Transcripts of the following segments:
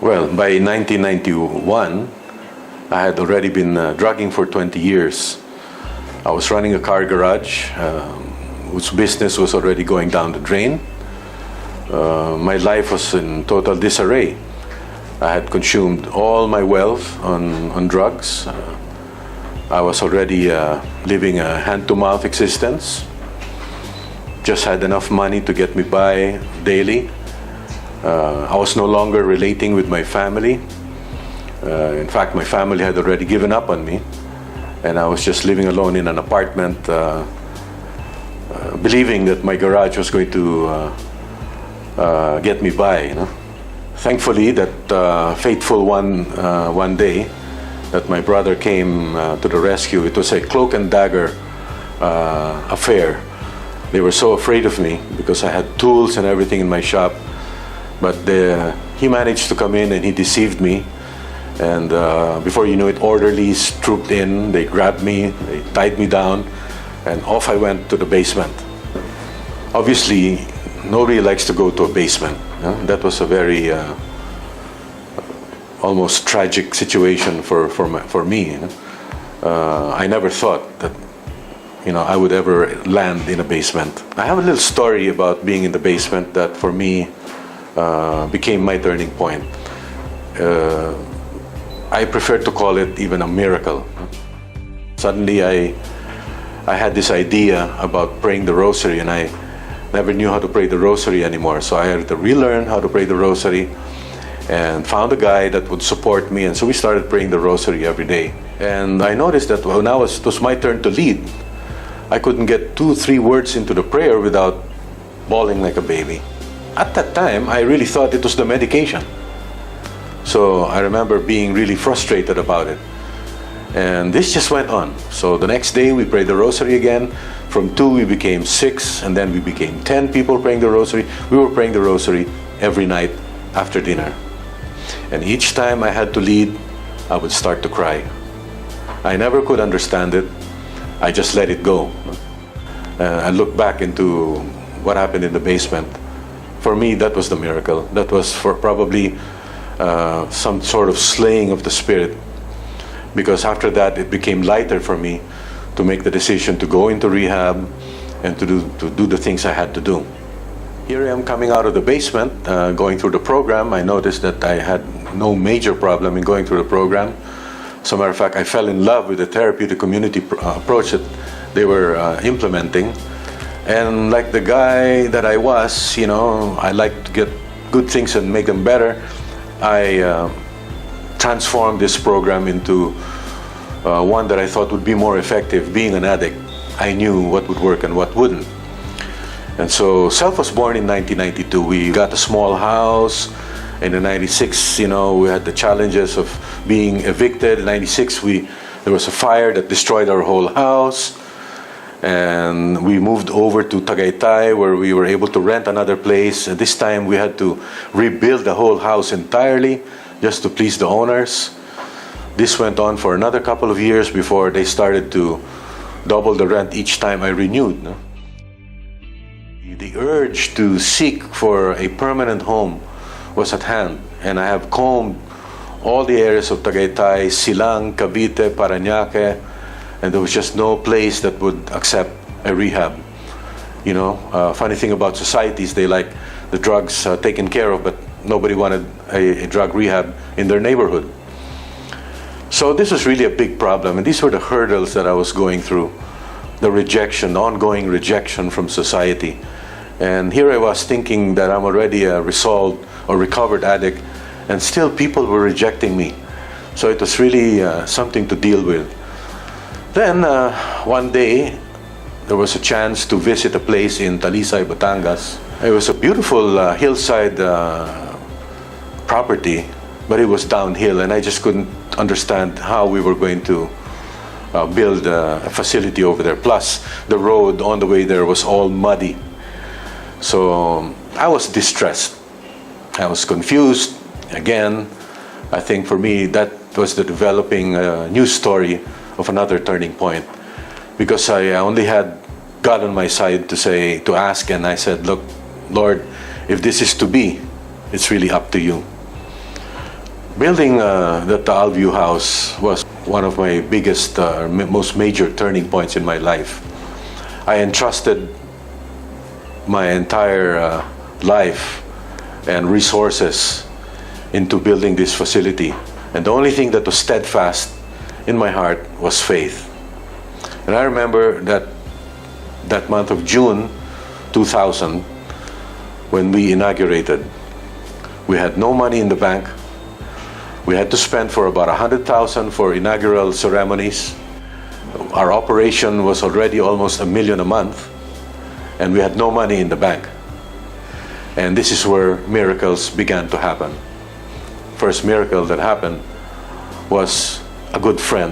Well, by 1991, I had already been drugging for 20 years. I was running a car garage whose business was already going down the drain. My life was in total disarray. I had consumed all my wealth on drugs. I was already living a hand-to-mouth existence. Just had enough money to get me by daily. I was no longer relating with my family. In fact, my family had already given up on me, and I was just living alone in an apartment, believing that my garage was going to get me by. You know? Thankfully, that fateful one day, that my brother came to the rescue. It was a cloak and dagger affair. They were so afraid of me because I had tools and everything in my shop. But he managed to come in and he deceived me. And before you knew it, orderlies trooped in, they grabbed me, they tied me down, and off I went to the basement. Obviously, nobody likes to go to a basement. That was a very almost tragic situation for me. I never thought that I would ever land in a basement. I have a little story about being in the basement that for me became my turning point. I prefer to call it even a miracle. Suddenly I had this idea about praying the rosary, and I never knew how to pray the rosary anymore. So I had to relearn how to pray the rosary and found a guy that would support me, and so we started praying the rosary every day. And I noticed that when it was my turn to lead, I couldn't get 2-3 words into the prayer without bawling like a baby. At that time, I really thought it was the medication. So I remember being really frustrated about it. And this just went on. So the next day we prayed the rosary again. From 2 we became 6, and then we became 10 people praying the rosary. We were praying the rosary every night after dinner. And each time I had to lead, I would start to cry. I never could understand it. I just let it go. I look back into what happened in the basement. For me, that was the miracle. That was for probably some sort of slaying of the spirit. Because after that, it became lighter for me to make the decision to go into rehab and to do the things I had to do. Here I am coming out of the basement, going through the program. I noticed that I had no major problem in going through the program. As a matter of fact, I fell in love with the Therapeutic Community approach that they were implementing. And like the guy that I was, I like to get good things and make them better. I transformed this program into one that I thought would be more effective. Being an addict, I knew what would work and what wouldn't. And so Self was born in 1992. We got a small house. In the 96, we had the challenges of being evicted. In 96, there was a fire that destroyed our whole house. And we moved over to Tagaytay, where we were able to rent another place. And this time we had to rebuild the whole house entirely just to please the owners. This went on for another couple of years before they started to double the rent each time I renewed. No? The urge to seek for a permanent home was at hand, and I have combed all the areas of Tagaytay, Silang, Cavite, Parañaque, and there was just no place that would accept a rehab. Funny thing about societies, they like the drugs taken care of, but nobody wanted a drug rehab in their neighborhood. So this was really a big problem, and these were the hurdles that I was going through. The rejection, ongoing rejection from society. And here I was thinking that I'm already a resolved or recovered addict, and still people were rejecting me. So it was really something to deal with. Then one day, there was a chance to visit a place in Talisay, Batangas. It was a beautiful hillside property, but it was downhill, and I just couldn't understand how we were going to build a facility over there. Plus, the road on the way there was all muddy. So I was distressed. I was confused. Again, I think for me, that was the developing news story of another turning point. Because I only had God on my side to ask, and I said, look, Lord, if this is to be, it's really up to you. Building the Taalview House was one of my biggest, most major turning points in my life. I entrusted my entire life and resources into building this facility. And the only thing that was steadfast in my heart was faith. And I remember that month of June 2000, when we inaugurated, we had no money in the bank. We had to spend for about $100,000 for inaugural ceremonies. Our operation was already almost $1 million a month, and we had no money in the bank. And this is where miracles began to happen. First miracle that happened was a good friend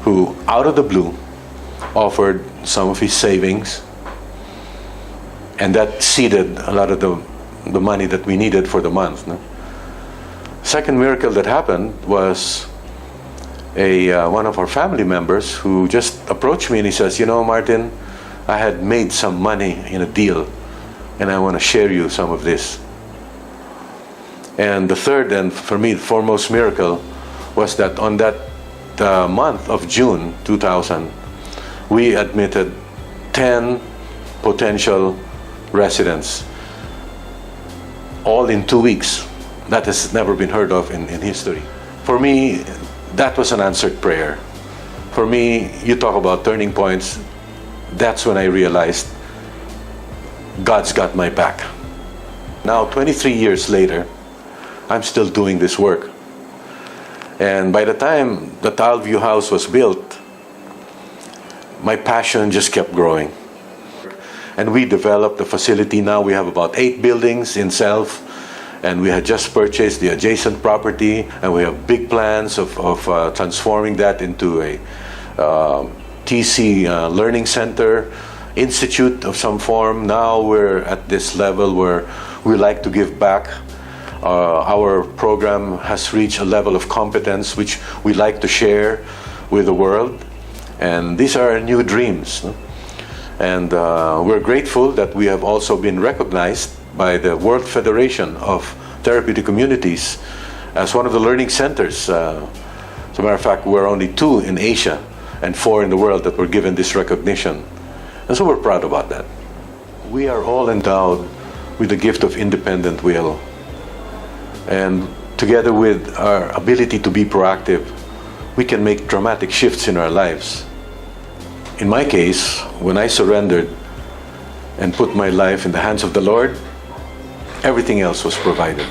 who, out of the blue, offered some of his savings, and that seeded a lot of the money that we needed for the month. No? Second miracle that happened was one of our family members who just approached me and he says, "You know, Martin, I had made some money in a deal and I want to share you some of this." And the third, and for me the foremost miracle, was that on that month of June 2000, we admitted 10 potential residents, all in 2 weeks. That has never been heard of in history. For me, that was an answered prayer. For me, you talk about turning points, that's when I realized God's got my back. Now, 23 years later, I'm still doing this work. And by the time the Taalview House was built, my passion just kept growing. And we developed the facility. Now we have about 8 buildings in Self, and we had just purchased the adjacent property, and we have big plans of transforming that into a TC learning center, institute of some form. Now we're at this level where we like to give back. Our program has reached a level of competence which we like to share with the world, and these are our new dreams. No? And we're grateful that we have also been recognized by the World Federation of Therapeutic Communities as one of the learning centers. As a matter of fact, we're only 2 in Asia and 4 in the world that were given this recognition. And so we're proud about that. We are all endowed with the gift of independent will. And together with our ability to be proactive, we can make dramatic shifts in our lives. In my case, when I surrendered and put my life in the hands of the Lord, everything else was provided.